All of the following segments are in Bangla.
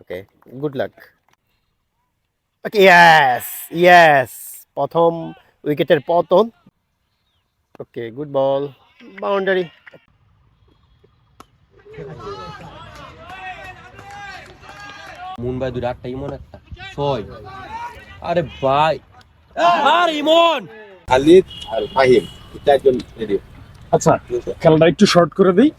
ওকে, গুড লাক। ওকে, ইয়েস ইয়েস, প্রথম উইকেটের পতন। ওকে, গুড বল, বাউন্ডারি। মুম্বাই 2-8 ইমন একটা 6। আরে ভাই, আর ইমন খালিদ আর ফাহিম চারজন রেডি। আচ্ছা, খেলাটা একটু শর্ট করে দিই।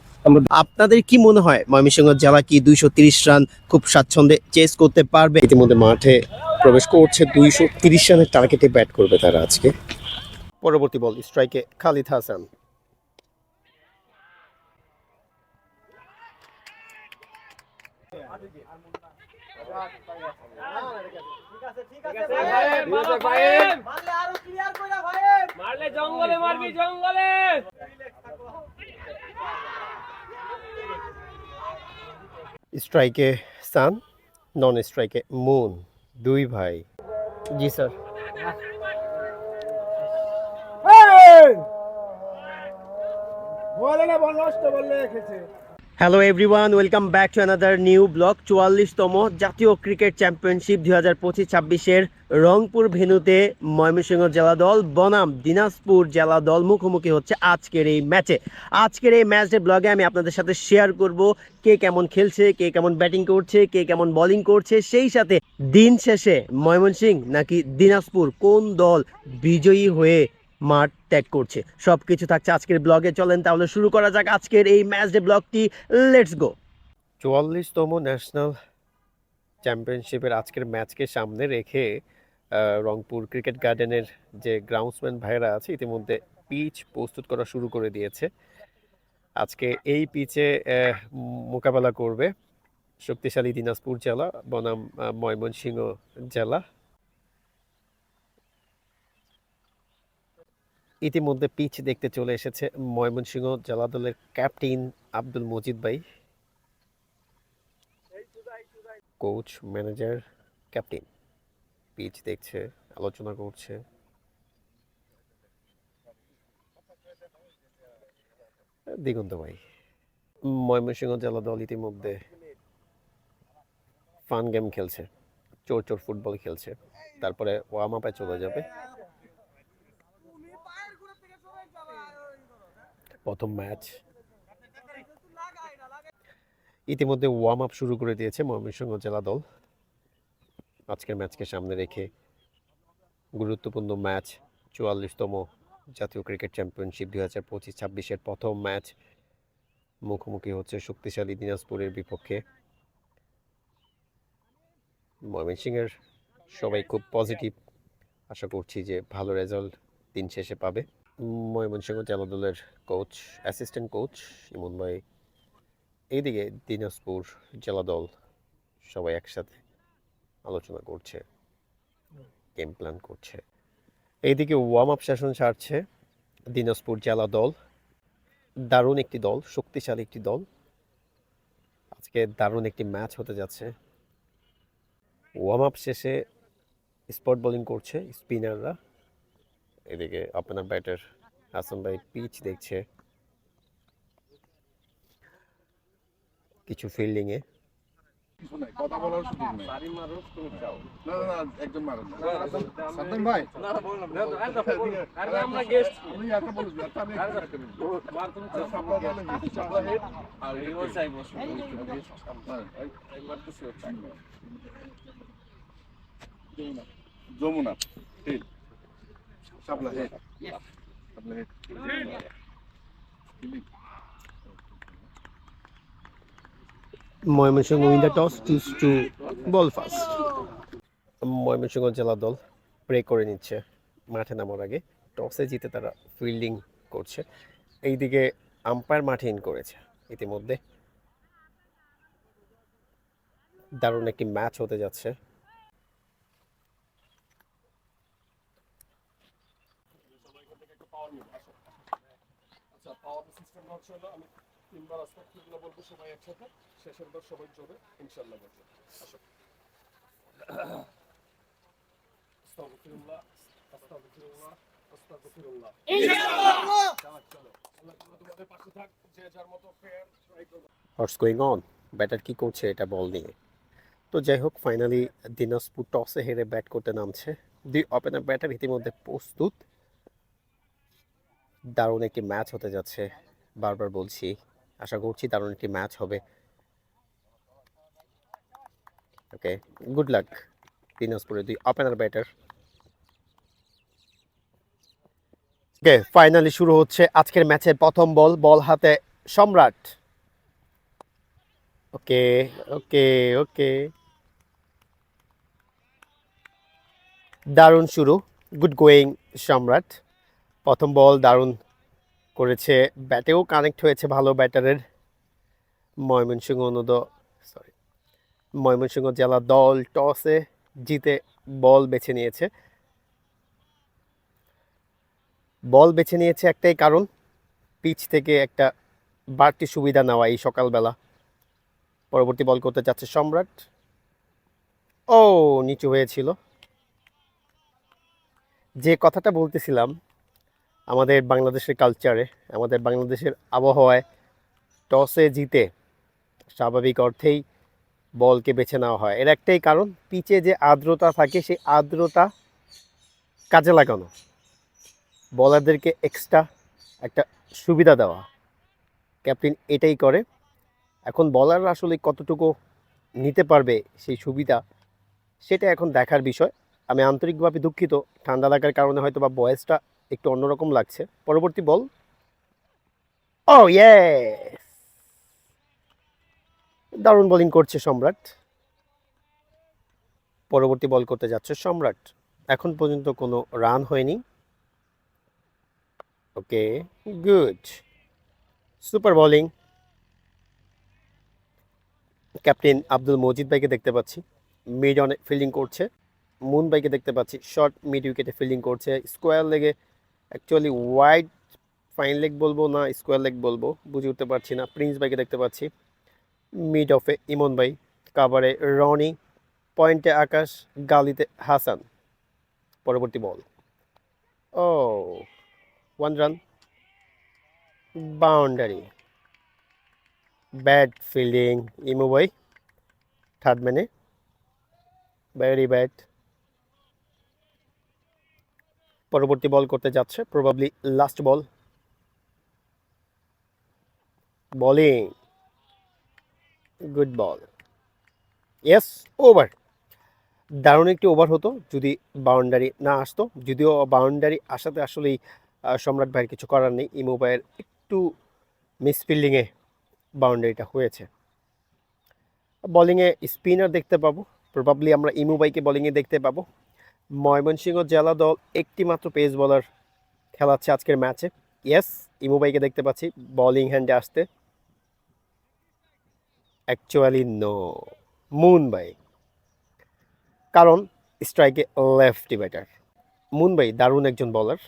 আপনাদের কি মনে হয় ময়মনসিংহ জেলা কি 230 রান খুব স্বাচ্ছন্দ্যে চেস করতে পারবে? ইতিমধ্যে মাঠে প্রবেশ করছে, 230 রানের টার্গেটে ব্যাট করবে তারা আজকে। পরবর্তী বল, স্ট্রাইকে খালিদ হাসান। স্ট্রাইকে সান, নন স্ট্রাইকে মুন, দুই ভাই। জি sir. Hello everyone, welcome back to another new blog. 44তম জাতীয় ক্রিকেট চ্যাম্পিয়নশিপ 2025-26-26-এর রংপুর ভেন্যুতে ময়মনসিংহ জেলা দল বনাম দিনাজপুর জেলা দল মুখোমুখি হচ্ছে আজকের এই ম্যাচে। আজকের এই ম্যাচের ব্লগে আমি আপনাদের সাথে শেয়ার করব কে কেমন খেলছে, কে কেমন ব্যাটিং করছে, কে কেমন বোলিং করছে, সেই সাথে দিন শেষে ময়মনসিংহ নাকি দিনাজপুর কোন দল বিজয়ী হয়ে মাঠ ত্যাগ করছে, সবকিছু থাকছে আজকের ব্লগে। চলেন তাহলে শুরু করা যাক আজকের এই ম্যাচ ডে ব্লগটি। Let's go. 44তম ন্যাশনাল চ্যাম্পিয়নশিপের আজকের ম্যাচকে সামনে রেখে রংপুর ক্রিকেট গার্ডেনের যে গ্রাউন্ডসম্যান ভাইরা আছে ইতিমধ্যে পিচ প্রস্তুত করা শুরু করে দিয়েছে। আজকে এই পিচে মোকাবেলা করবে শক্তিশালী দিনাজপুর জেলা বনাম ময়মনসিংহ জেলা। ইতিমধ্যে পিচ দেখতে চলে এসেছে ময়মনসিংহ জেলা দলের ক্যাপ্টেন আব্দুল মজিদ ভাই, কোচ, ম্যানেজার, ক্যাপ্টেন পিচ দেখছে, আলোচনা করছে। দিগন্ত ভাই। ময়মনসিংহ জেলা দল ইতিমধ্যে ফান গেম খেলছে, চোর চোর ফুটবল খেলছে, তারপরে ওয়ার্ম আপে চলে যাবে। প্রথম ম্যাচ ইতিমধ্যে ওয়ার্ম আপ শুরু করে দিয়েছে ময়মনসিংহ জেলা দল। আজকের ম্যাচকে সামনে রেখে গুরুত্বপূর্ণ ম্যাচ, 44তম জাতীয় ক্রিকেট চ্যাম্পিয়নশিপ 2025-26-এর প্রথম ম্যাচ মুখোমুখি হচ্ছে শক্তিশালী দিনাজপুরের বিপক্ষে। ময়মনসিংহের সবাই খুব পজিটিভ, আশা করছি যে ভালো রেজাল্ট দিন শেষে পাবে। ময়মনসিংহ জেলা দলের কোচ, অ্যাসিস্ট্যান্ট কোচ ইমন ভাই, এইদিকে দিনাজপুর জেলা দল সবাই একসাথে আলোচনা করছে, গেম প্ল্যান করছে। এইদিকে ওয়ার্ম আপ সেশন সারছে দিনাজপুর জেলা দল। দারুণ একটি দল, শক্তিশালী একটি দল। আজকে দারুণ একটি ম্যাচ হতে যাচ্ছে। ওয়ার্ম আপ শেষে স্পট বোলিং করছে স্পিনাররা। এদিকে ওপেনার ব্যাটার হাসান ভাই পিচ দেখছে, কিছু ফিল্ডিংয়ে। কথা বলার সুযোগ নেই। না না একজন মারেন না। সাদ্দাম ভাই না বললাম না আরে আমরা গেস্ট তুমি একটা বলছ আমি একটা বলব মার তুমি সামনে গেলে সামনে হেড আর ইও চাইবো একবার তো সে চাইবো যমুনা ঠিক সামনে হেড সামনে head Mymensingh win the toss, choose to ball first. Mymensingh জেলা দল প্রে করে নিচ্ছে মাঠে নামার আগে। টসে জিতে তারা ফিল্ডিং করছে। এইদিকে আম্পায়ার মাঠে ইন করেছে ইতিমধ্যে। দারুণ একটি ম্যাচ হতে যাচ্ছে। আমি তিনবার আস্তাগফিরুল্লাহ বলবো, সবাই একসাথে, শেষের বার সবাই জোরে ইনশাআল্লাহ বলবো। আসো। আস্তাগফিরুল্লাহ, আস্তাগফিরুল্লাহ, আস্তাগফিরুল্লাহ। ইনশাআল্লাহ। চলো আল্লাহ তোমাদের পাশে থাক, যে যার মতো ফেয়ার ট্রাই করবে। What's going on? ব্যাটার কি করছে এটা বল নিয়ে। তো যাই হোক, ফাইনালি দিনাজপুর টসে হেরে ব্যাট করতে নামছে। দুই ওপেনার ব্যাটার ইতিমধ্যে প্রস্তুত। দারুণ একটি ম্যাচ হতে যাচ্ছে, বারবার বলছি, আশা করছি দারুণ একটি ম্যাচ হবে। ওকে, গুড লাক দিনাজপুরের দুই ওপেনার ব্যাটার। ওকে, ফাইনালি শুরু হচ্ছে আজকের ম্যাচের প্রথম বল। বল হাতে সম্রাট। ওকে ওকে ওকে, দারুণ শুরু, গুড গোয়িং সম্রাট। প্রথম বল দারুণ করেছে, ব্যাটেও কানেক্ট হয়েছে ভালো ব্যাটারের। সরি, ময়মনসিংহ জেলা দল টসে জিতে বল বেছে নিয়েছে। বল বেছে নিয়েছে একটাই কারণ, পিচ থেকে একটা বাড়তি সুবিধা নেওয়া এই সকালবেলা। পরবর্তী বল করতে যাচ্ছে সম্রাট। ও, নিচু হয়েছিল। যে কথাটা বলতেছিলাম, আমাদের বাংলাদেশের কালচারে, আমাদের বাংলাদেশের আবহাওয়ায় টসে জিতে স্বাভাবিক অর্থেই বলকে বেছে নেওয়া হয়। এর একটাই কারণ, পিচে যে আর্দ্রতা থাকে সেই আর্দ্রতা কাজে লাগানো, বলারদেরকে এক্সট্রা একটা সুবিধা দেওয়া। ক্যাপ্টেন এটাই করে। এখন বলাররা আসলে কতটুকু নিতে পারবে সেই সুবিধা, সেটা এখন দেখার বিষয়। আমি আন্তরিকভাবে দুঃখিত, ঠান্ডা লাগার কারণে হয়তো বা ভয়েসটা একটু অন্যরকম লাগছে। পরবর্তী বল। ও ইয়েস, দারুণ বোলিং করছে সম্রাট। পরবর্তী বল করতে যাচ্ছে সম্রাট। এখন পর্যন্ত কোনো রান হয়নি। Okay, good, super bowling. Captain Abdul Majid ভাইকে দেখতে পাচ্ছি মিড অনে ফিল্ডিং করছে। মুন ভাইকে দেখতে পাচ্ছি শর্ট মিড উইকেটে ফিল্ডিং করছে। স্কোয়ার লেগে, অ্যাকচুয়ালি ওয়াইড ফাইন লেগ বলবো না স্কোয়ার লেগ বলবো বুঝে উঠতে পারছি না। প্রিন্স ভাইকে দেখতে পাচ্ছি মিড অফে ইমন ভাই, কাভারে রনি, পয়েন্টে আকাশ, গালিতে হাসান। পরবর্তী বল। ও, 1 রান, বাউন্ডারি। ব্যাড ফিল্ডিং ইমু ভাই, থার্ড ম্যানে, ভেরি ব্যাড। পরবর্তী বল করতে যাচ্ছে, প্রবাবলি লাস্ট বল। Bowling, good ball, yes, over. দারুণ একটি ওভার হতো যদি বাউন্ডারি না আসতো, যদিও বাউন্ডারি আসাতে আসলেই সম্রাট ভাইয়ের কিছু করার নেই। ইমু ভাইয়ের একটু মিসফিল্ডিংয়ে বাউন্ডারিটা হয়েছে। বোলিংয়ে স্পিনার দেখতে পাবো, প্রবাবলি আমরা ইমু ভাইকে বোলিংয়ে দেখতে পাবো। ময়মনসিংহ জেলা দল একটি মাত্র পেস বোলার খেলাচ্ছে আজকের ম্যাচে। ইয়েস, ইমু ভাইকে দেখতে পাচ্ছি বোলিং হ্যান্ডে আসতে। অ্যাকচুয়ালি নো, মুন ভাই, কারণ স্ট্রাইকে লেফটি ব্যাটার। মুন ভাই দারুণ একজন বোলার।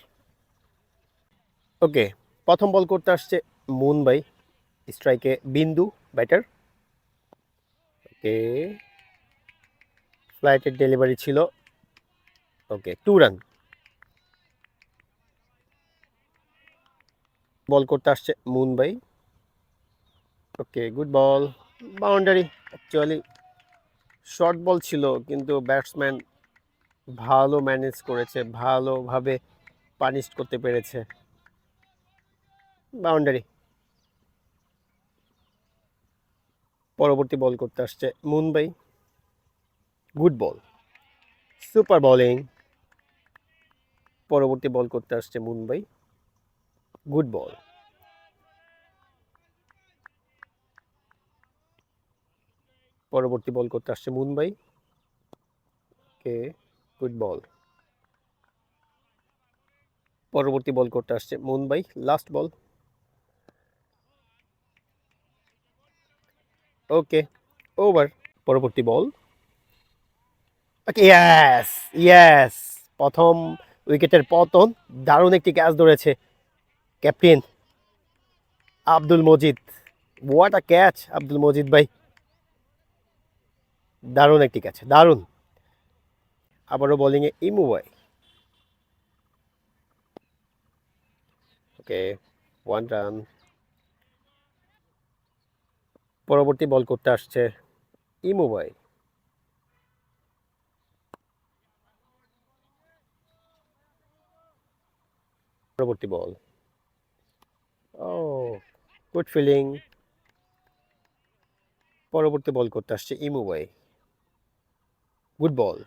ওকে, প্রথম বল করতে আসছে মুন ভাই, স্ট্রাইকে বিন্দু ব্যাটার। ওকে, ফ্লাইটের ডেলিভারি ছিল। ওকে, 2 রান। বল করতে আসছে মুন ভাই। Okay, good ball, boundary. Actually short ball ছিল, কিন্তু ব্যাটসম্যান ভালো ম্যানেজ করেছে, ভালোভাবে পানিশ করতে পেরেছে। বাউন্ডারি। পরবর্তী বল করতে আসছে মুন ভাই, গুড বল, সুপার বোলিং। পরবর্তী বল করতে আসছে মুন ভাই, গুড বল। পরবর্তী বল করতে আসছে মুন ভাই। ওকে, গুড বল। পরবর্তী বল করতে আসছে মুন ভাই, লাস্ট বল। ওকে, ওভার। পরবর্তী বল। ওকে, ইয়েস ইয়েস, প্রথম উইকেটের পতন। দারুণ একটি ক্যাচ ধরেছে captain Abdul Majid. What a catch Abdul Majid ভাই, দারুণ একটি ক্যাচ, দারুণ। আবারও বোলিংয়ে ইমু ভাই। ওকে, 1 রান। পরবর্তী বল করতে আসছে ইমু ভাই। পরবর্তী বল, ও গুড ফিলিং। পরবর্তী বল করতে আসছে ইমু ভাই, গুড বল।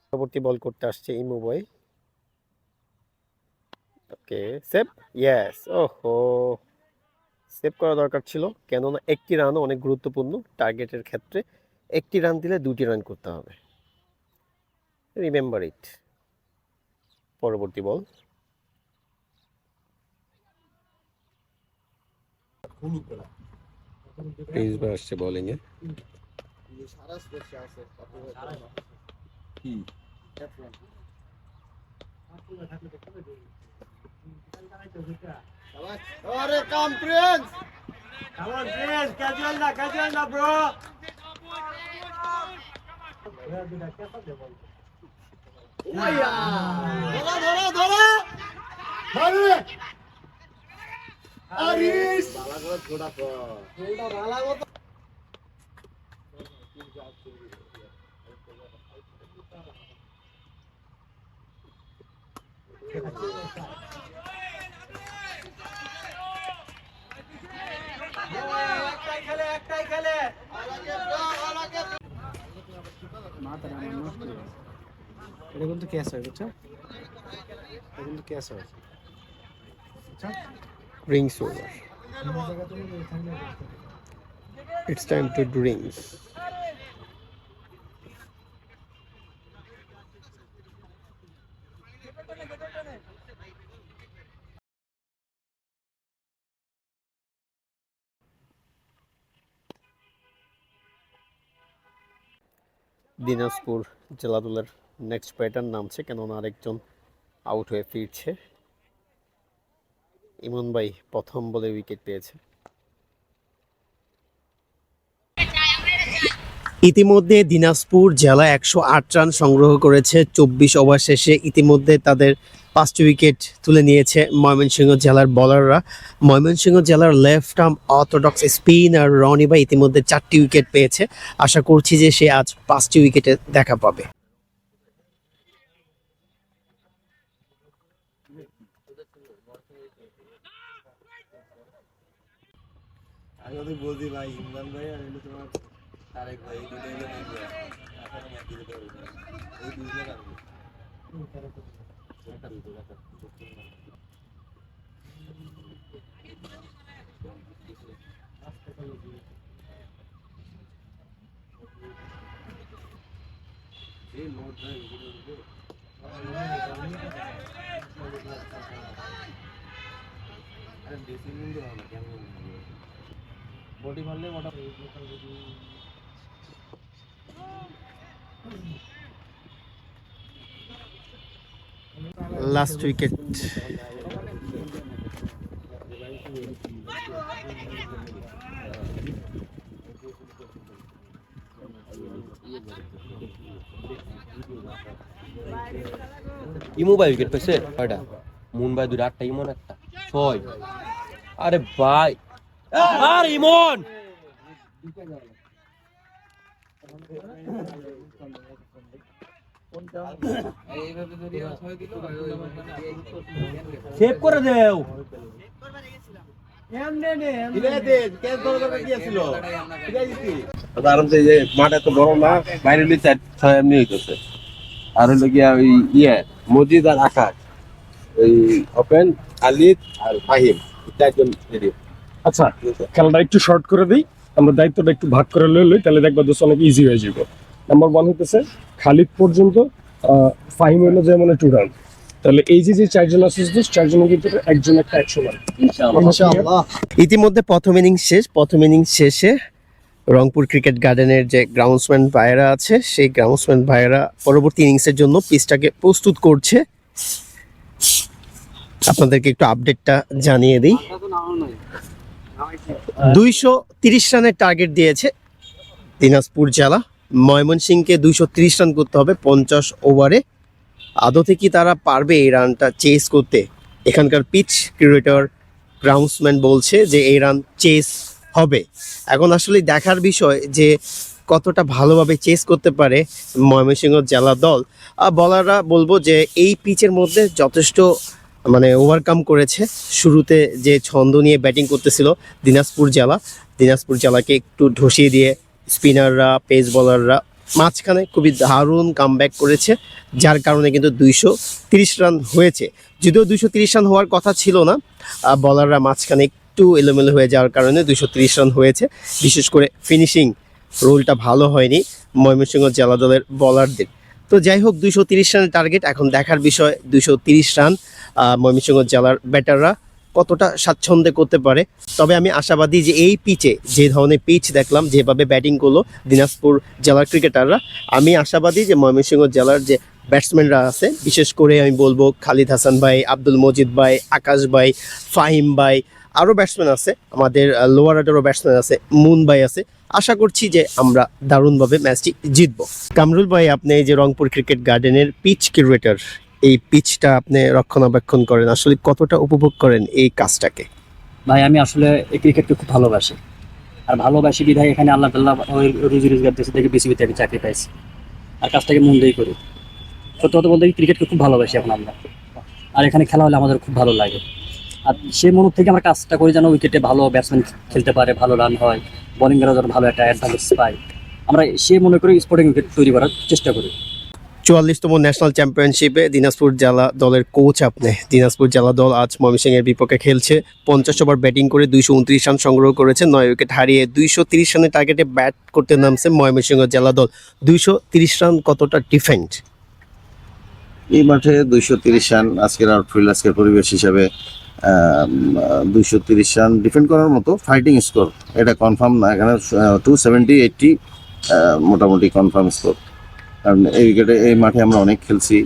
পরবর্তী বল করতে আসছে ইমু ভাই, ওকে সেভ, ইয়েস। ওহো, সেভ করা দরকার ছিল, কেননা একটি রানও অনেক গুরুত্বপূর্ণ টার্গেটের ক্ষেত্রে। একটি রান দিলে 2টি রান করতে হবে, রিমেম্বার ইট। পরবর্তী বল, প্রিন্সবার আসছে বোলিংয়ে। এটা কিন্তু ক্যাচ হয়, বুঝছো? এটা কিন্তু ক্যাচ হয়। Rings over. It's time to drinks. Dinajpur জেলা দলের নেক্সট ব্যাটার নামছে, কেননা আরেকজন আউট হয়ে ফিরছে। ইমন ভাই প্রথম বলে উইকেট পেয়েছে। ইতিমধ্যে দিনাজপুর জেলা 108 রান সংগ্রহ করেছে 24 ওভার শেষে। ইতিমধ্যে তাদের 5টি উইকেট তুলে নিয়েছে ময়মনসিংহ জেলার বোলাররা। ময়মনসিংহ জেলার left arm orthodox spinner Roni ভাই ইতিমধ্যে 4টি উইকেট পেয়েছে। আশা করছি যে সে আজ 5টি উইকেটে দেখা পাবে। আমি ওদের বলছি ভাই, ইমরান ভাই আর হলো তোমার তারেক ভাই, এই দুটো হলো নেই ভাই। এখন ম্যাচ দিতে পারবো না, এই দুজনে কারণে। এই নোট ভাই আরে বেশি মিনিট হবে না, কেমন বডি মারলে মোটা লাস্ট উইকেট। ইমু ভাই উইকেট পেয়েছে কয়টা? মুন ভাই 2টা, 8টা, ইমন 1টা, 6। আরে ভাই, আর ইমন সেভ করে দেও। আরামসে যে মাঠ এত বড় না, বাইরে নিয়ে 4-6 এমনি হইতেছে। আর হলো গিয়া ওই মজিদ আর আকাশ, ওই ওপেন আলিদ আর ফাহিম, 4জন রেডি। আচ্ছা, খেলাটা একটু শর্ট করে দিই, আমরা দায়িত্বটা একটু ভাগ করে লই, তাহলে দেখবা দোষ অনেক ইজি হয়ে যাবে। নাম্বার 1 হইতেছে খালিদ পর্যন্ত, ফাহিম হইলো যেমন 2 রান। তাহলে এই যে 4জন আছে, 4জনের ভিতরে একজন একটা 100 রান ইনশাআল্লাহ। ইতিমধ্যে প্রথম ইনিংস শেষে রংপুর ক্রিকেট গার্ডেনের যে গ্রাউন্ডসম্যান ভাইয়েরা আছে, সেই গ্রাউন্ডসম্যান ভাইয়েরা পরবর্তী ইনিংসের জন্য পিচটাকে প্রস্তুত করছে। আপনাদেরকে একটু আপডেটটা জানিয়ে দিই। 230 রানের টার্গেট দিয়েছে দিনাজপুর জেলা। ময়মনসিংহকে 230 রান করতে হবে 50 ওভারে। আদতে কি তারা পারবে এই রানটা চেস করতে? এখানকার পিচ ক্রিকেটর গ্রাউন্ডসম্যান বলছে যে এই রান চেস হবে। এখন আসলে দেখার বিষয় যে কতটা ভালোভাবে চেস করতে পারে ময়মনসিংহ জেলা দল। বলাররা বলবো যে এই পিচের মধ্যে যথেষ্ট মানে ওভারকাম করেছে। শুরুতে যে ছন্দ নিয়ে ব্যাটিং করতেছিল দিনাজপুর জেলাকে একটু ধসিয়ে দিয়ে স্পিনাররা, পেস বলাররা মাঝখানে খুবই দারুণ কামব্যাক করেছে, যার কারণে কিন্তু 230 রান হয়েছে। যদিও 230 রান হওয়ার কথা ছিল না, বলাররা মাঝখানে একটু এলোমেলো হয়ে যাওয়ার কারণে 230 রান হয়েছে। বিশেষ করে ফিনিশিং রোলটা ভালো হয়নি ময়মনসিংহ জেলা দলের বলারদের। তো যাই হোক, 230 রানের টার্গেট। এখন দেখার বিষয় 230 রান ময়মনসিংহ জেলার ব্যাটাররা কতটা স্বাচ্ছন্দ্যে করতে পারে। তবে আমি আশাবাদী যে এই পিচে, যে ধরনের পিচ দেখলাম, যেভাবে ব্যাটিং করলো দিনাজপুর জেলার ক্রিকেটাররা, আমি আশাবাদী যে ময়মনসিংহ জেলার যে ব্যাটসম্যানরা আছে, বিশেষ করে আমি বলবো খালিদ হাসান ভাই, আব্দুল মজিদ ভাই, আকাশ ভাই, ফাহিম ভাই, আরও ব্যাটসম্যান আছে, আমাদের লোয়ার অর্ডারও ব্যাটসম্যান আছে, মুন ভাই আছে। আশা করছি যে আমরা দারুণভাবে ম্যাচটি জিতবো। কামরুল ভাই, আপনি এই যে রংপুর ক্রিকেট গার্ডেনের পিচ কিউরেটর, এই পিচটা আপনি রক্ষণাবেক্ষণ করেন, আসলে কতটা উপভোগ করেন এই কাজটাকে? ভাই আমি আসলে এই ক্রিকেটকে খুব ভালোবাসি, আর ভালোবাসি বিধায় এখানে আল্লাহ তাল্লাহ রুজি রোজগার দেশে থেকে বিসিবিতে আমি চাকরি পাইছি, আর কাজটাকে মন দিয়েই করি। সত্যি কথা বলতে ক্রিকেটকে খুব ভালোবাসি এখন আমরা, আর এখানে খেলা হলে আমাদের খুব ভালো লাগে। আর সেই মন থেকে আমরা কাজটা করি যেন উইকেটে ভালো ব্যাটসম্যান খেলতে পারে, ভালো রান হয়, বোলিংয়েরা যেন ভালো একটা অ্যাডভান্টেজ পায়, আমরা সে মনে করি স্পোর্টিং উইকেট তৈরি করার চেষ্টা করি। 44তম ন্যাশনাল চ্যাম্পিয়নশিপে দিনাজপুর জেলা দলের কোচ আপনি। দিনাজপুর জেলা দল আজ ময়মনসিংহের বিপক্ষে খেলছে। 50 ওভার ব্যাটিং করে 229 রান সংগ্রহ করেছে, 9 উইকেট হারিয়ে 230 রানের টার্গেটে ব্যাট করতে নামছে ময়মনসিংহ জেলা দল। 230 রান কতটা ডিফেন্ড? এই মাঠে 230 রান আজকের আউটফিল্ড, আজকের পরিবেশ হিসাবে 230 রান ডিফেন্ড করার মতো ফাইটিং স্কোর এটা কনফার্ম না। এখানে 270-80 মোটামুটি কনফার্ম স্কোর। কারণ এই উইকেটে, এই মাঠে আমরা অনেক খেলছি।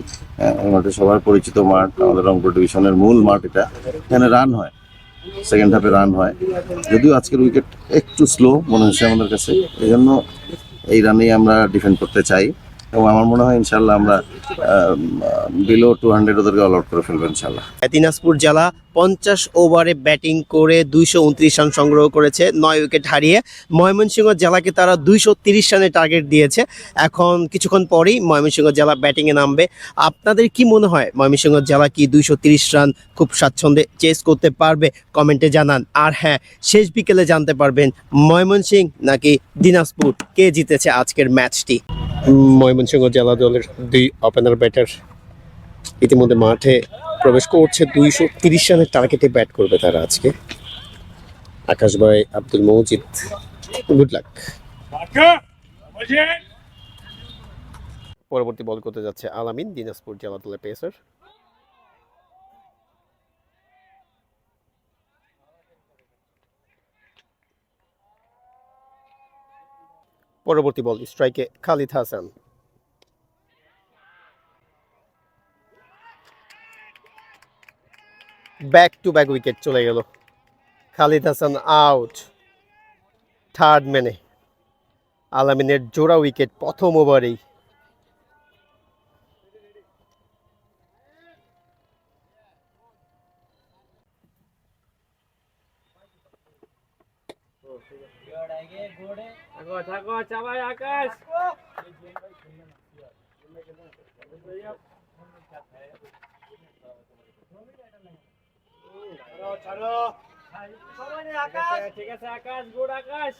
এই মাঠে সবার পরিচিত মাঠ, আমাদের রংপুর ডিভিশনের মূল মাঠ এটা। এখানে রান হয়, সেকেন্ড হাফে রান হয়। যদিও আজকের উইকেট একটু স্লো মনে হচ্ছে আমাদের কাছে, এই জন্য এই রানেই আমরা ডিফেন্ড করতে চাই, এবং আমার মনে হয় ইনশাল্লাহ আমরা বিলো 200 ওদেরকে অল আউট করে ফেলবো ইনশাল্লাহ। দিনাজপুর জেলা 50 ওভারে ব্যাটিং করে 229 রান সংগ্রহ করেছে, 9 উইকেট হারিয়ে। ময়মনসিংহ জেলাকে তারা 230 রানের টার্গেট দিয়েছে। এখন কিছুক্ষণ পরেই ময়মনসিংহ জেলা ব্যাটিংয়ে নামবে। আপনাদের কি মনে হয়, ময়মনসিংহ জেলা কি 230 রান খুব স্বাচ্ছন্দ্যে চেস করতে পারবে? কমেন্টে জানান। আর হ্যাঁ, শেষ বিকেলে জানতে পারবেন ময়মনসিংহ নাকি দিনাজপুর কে জিতেছে আজকের ম্যাচটি। ময়মনসিংহ জেলা দলের 2 ওপেনার ব্যাটার ইতিমধ্যে মাঠে প্রবেশ করছে। 230 রানের টার্গেটে ব্যাট করবে তারা আজকে। আকাশ ভাই, আব্দুল মজিদ, গুড লাক। পরবর্তী বল করতে যাচ্ছে আলামিন, দিনাজপুর জেলা দলের পেসার। পরবর্তী বল স্ট্রাইকে Khalid Hasan. Back to back wicket চলে গেল। খালিদ হাসান আউট। থার্ড ম্যানে আলামিনের জোড়া উইকেট প্রথম ওভারেই। ঠিক আছে আকাশ, গুড আকাশ।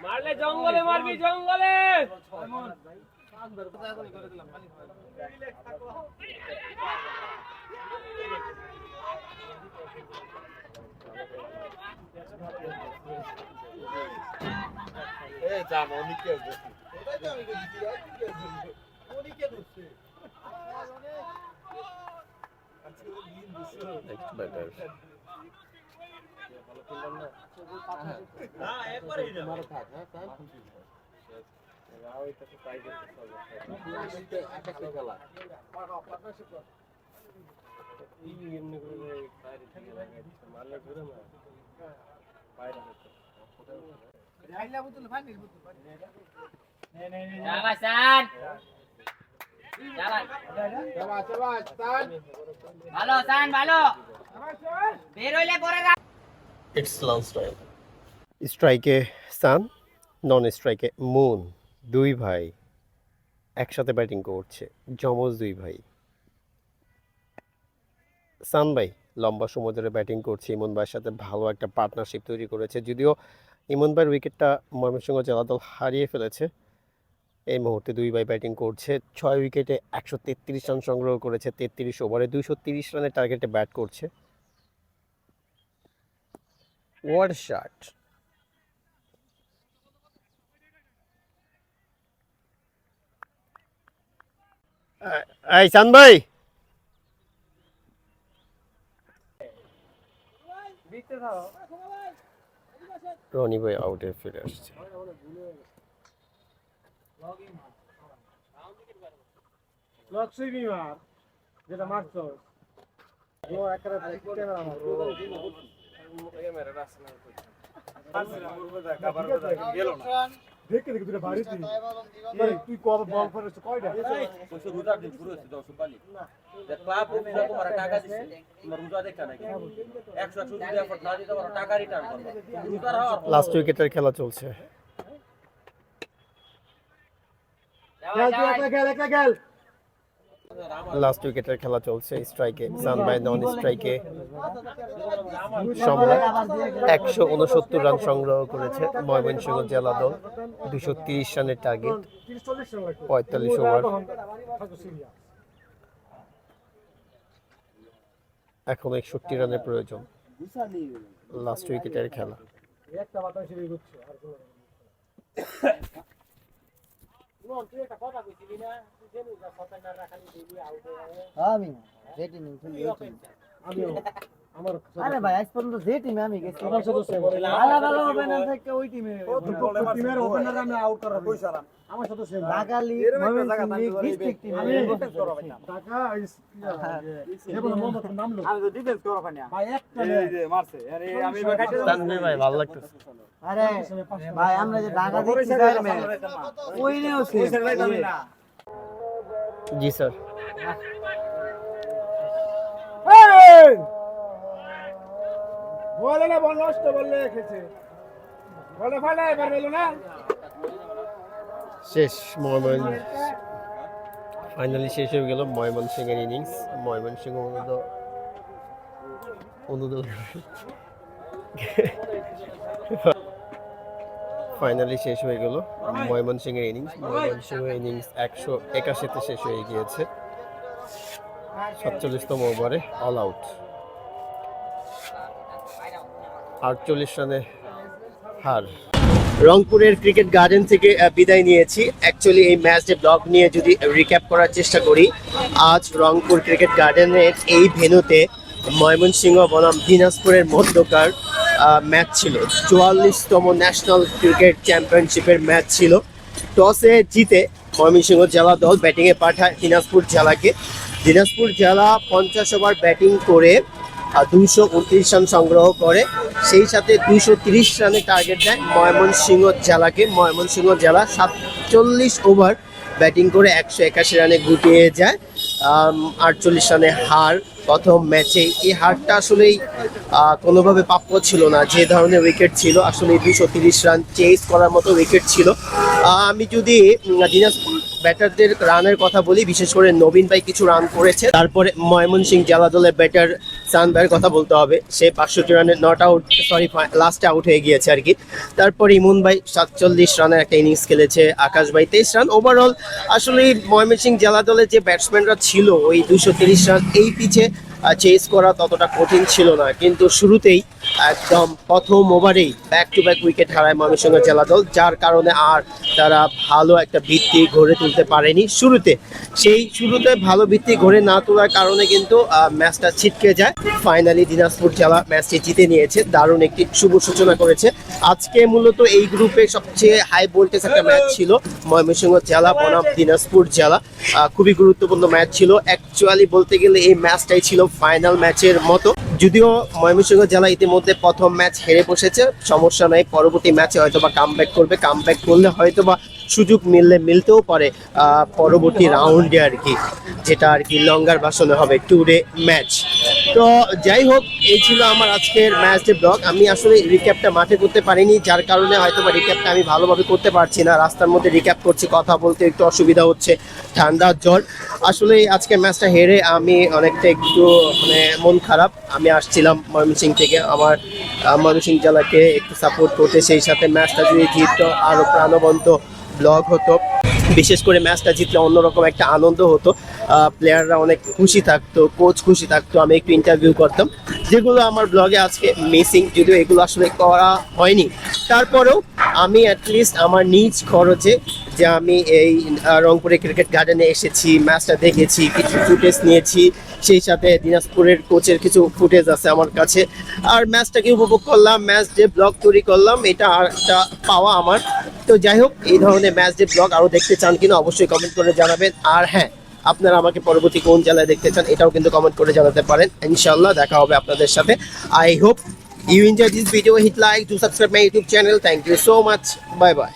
মারলে জঙ্গলে মারবি, জঙ্গলে। It's lunch time. স্ট্রাইকে সান, নন স্ট্রাইকে মুন, দুই ভাই একসাথে ব্যাটিং করছে, যমজ দুই ভাই। সান ভাই লম্বা সময় ধরে ব্যাটিং করছে, ইমন ভাইয়ের সাথে ভালো একটা পার্টনারশিপ তৈরি করেছে। যদিও ইমন ভাইয়ের উইকেটটা ময়মনসিংহ জেলা দল হারিয়ে ফেলেছে। এই মুহূর্তে দুই ভাই ব্যাটিং করছে, 6 উইকেটে 133 রান সংগ্রহ করেছে, 33 ওভারে 230 রানের টার্গেটে ব্যাট করছে। What shot! এই সান ভাই, রনি ভাই আউটে ফিরে আসছে। লাস্ট উইকেটের খেলা চলছে। লাস্ট উইকেটের খেলা চলছে। স্ট্রাইকে সান ভাই, নন স্ট্রাইকে সম্রাট 169 রান সংগ্রহ করেছে ময়মনসিংহ জেলা দল, 230 রানের টার্গেট, 45 ওভার। এখন 61 রানের প্রয়োজন। লাস্ট উইকেটের খেলা। আরে ভাই আজ পর্যন্ত যে টিমে আমি গেছি আলাদা আলাদা হবে না থেকে ওই টিমে টিমের ওপেনার আমি আউট করা কইছালাম আমার সাথে same Dhaka league Mymensingh district team আমি ঢাকা যেবন মোহাম্মদ নাম লো আমি তো ডিফেন্স করব না ভাই একটা মারছে আরে আমি তানভীর ভাই ভালো লাগতেছে। আরে ভাই আমরা যে ঢাকা দিচ্ছি স্যার মে ওই নেও সে জি স্যার। বলে না, বল নষ্ট বললে খেলছে, বলে ফালে এবার বেলো না। শেষ ফাইনালি শেষ হয়ে গেল ময়মনসিংহের ইনিংস। ময়মনসিংহ ফাইনালি শেষ হয়ে গেল ময়মনসিংহের ইনিংস। ময়মনসিংহের ইনিংস 181-তে শেষ হয়ে গিয়েছে, 47তম ওভারে অল আউট। 48 রানে হার। রংপুরের ক্রিকেট গার্ডেন থেকে বিদায় নিয়েছি। অ্যাকচুয়ালি এই ম্যাচে ব্লগ নিয়ে যদি রিক্যাপ করার চেষ্টা করি, আজ রংপুর ক্রিকেট গার্ডেনের এই ভেন্যুতে ময়মনসিংহ বনাম দিনাজপুরের মধ্যকার ম্যাচ ছিল। 44তম ন্যাশনাল ক্রিকেট চ্যাম্পিয়নশিপের ম্যাচ ছিল। টসে জিতে ময়মনসিংহ জেলা দল ব্যাটিংয়ে পাঠায় দিনাজপুর জেলাকে। দিনাজপুর জেলা 50 ওভার ব্যাটিং করে 229 রান সংগ্রহ করে, সেই সাথে 230 রানের টার্গেট দেয় ময়মনসিংহ জেলাকে। ময়মনসিংহ জেলা 47 ওভার ব্যাটিং করে 181 রানে গুটিয়ে যায়। 48 রানে হার প্রথম ম্যাচে। এই হারটা আসলেই কোনোভাবে প্রাপ্য ছিল না, যে ধরনের উইকেট ছিল। আসলে 230 রান চেস করার মতো উইকেট ছিল। আমি যদি দিনাজপুর ব্যাটারদের রানের কথা বলি, বিশেষ করে নবীন ভাই কিছু রান করেছে। তারপরে ময়মনসিংহ জেলা দলের ব্যাটার সান ভাইয়ের কথা বলতে হবে, সে 65 রানে নট আউট, সরি লাস্টে আউট হয়ে গিয়েছে আর কি। তারপরে ইমন ভাই 47 রানের একটা ইনিংস খেলেছে, আকাশ ভাই 23 রান। ওভারঅল আসলে ময়মনসিংহ জেলা দলের যে ব্যাটসম্যানরা ছিল, ওই 230 রান এই পিচে চেস করা ততটা কঠিন ছিল না। কিন্তু শুরুতেই একদম প্রথম ওভারেই ব্যাক টু ব্যাক উইকেট হারায় ময়মনসিংহ জেলা দল, যার কারণে আর তারা ভালো একটা ভিত্তি গড়ে তুলতে পারেনি শুরুতে। সেই শুরুতে ভালো ভিত্তি গড়ে না তোলার কারণে কিন্তু ম্যাচটা ছিটকে যায়। ফাইনালি দিনাজপুর জেলা ম্যাচটি জিতে নিয়েছে, দারুণ একটি শুভ সূচনা করেছে। আজকে মূলত এই গ্রুপে সবচেয়ে হাই ভোল্টেজ একটা ম্যাচ ছিল ময়মনসিংহ জেলা বনাম দিনাজপুর জেলা। খুবই গুরুত্বপূর্ণ ম্যাচ ছিল। অ্যাকচুয়ালি বলতে গেলে এই ম্যাচটাই ছিল ফাইনাল ম্যাচের মতো। যদিও ময়মনসিংহ জেলা ইতিমধ্যে প্রথম ম্যাচ হেরে বসেছে, সমস্যা নাই, পরবর্তী ম্যাচে হয়তোবা কামব্যাক করবে। কামব্যাক করলে হয়তোবা সুযোগ মিলতেও পারে পরবর্তী রাউন্ডে আর কি, যেটা আর কি লঙ্গার ভাষণে হবে টুডে ম্যাচ। তো যাই হোক, এই ছিল আমার আজকের ম্যাচ ডে ব্লগ। আমি আসলে রিক্যাপটা মাঠে করতে পারিনি, যার কারণে হয়তোবা রিক্যাপটা আমি ভালোভাবে করতে পারছি না। রাস্তার মধ্যে রিক্যাপ করছি, কথা বলতে একটু অসুবিধা হচ্ছে, ঠান্ডা জ্বর। আসলে আজকে ম্যাচটা হেরে আমি অনেকটা একটু মানে মন খারাপ। আমি আসছিলাম ময়মনসিংহ থেকে আমার ময়মনসিংহ জেলাকে একটু সাপোর্ট করতে, সেই সাথে ম্যাচটা যদি জিততো আরও প্রাণবন্ত ব্লগ হতো। বিশেষ করে ম্যাচটা জিতলে অন্যরকম একটা আনন্দ হতো, প্লেয়াররা অনেক খুশি থাকতো, কোচ খুশি থাকতো, আমি একটু ইন্টারভিউ করতাম, যেগুলো আমার ব্লগে আজকে মিসিং। যদিও এগুলো আসলে করা হয়নি, তারপরেও আমি অ্যাটলিস্ট আমার নিজ খরচে যে আমি এই রংপুরে ক্রিকেট গার্ডেনে এসেছি, ম্যাচটা দেখেছি, কিছু ফুটেজ নিয়েছি, সেই সাথে দিনাজপুরের কোচের কিছু ফুটেজ আছে আমার কাছে, আর ম্যাচটাকে উপভোগ করলাম, ম্যাচ ডে ব্লগ তৈরি করলাম। এটা আর একটা পাওয়া আমার। তো যাই হোক, এই ধরনের ম্যাচ ডে ব্লগ আরও দেখতে চান কিনা অবশ্যই কমেন্ট করে জানাবেন। আর হ্যাঁ, আপনারা আমাকে পরবর্তী কোন জেলায় দেখতে চান এটাও কিন্তু কমেন্ট করে জানাতে পারেন। ইনশাআল্লাহ দেখা হবে আপনাদের সাথে। I hope you enjoyed this video. Hit like, do subscribe my YouTube channel. Thank you so much. Bye bye.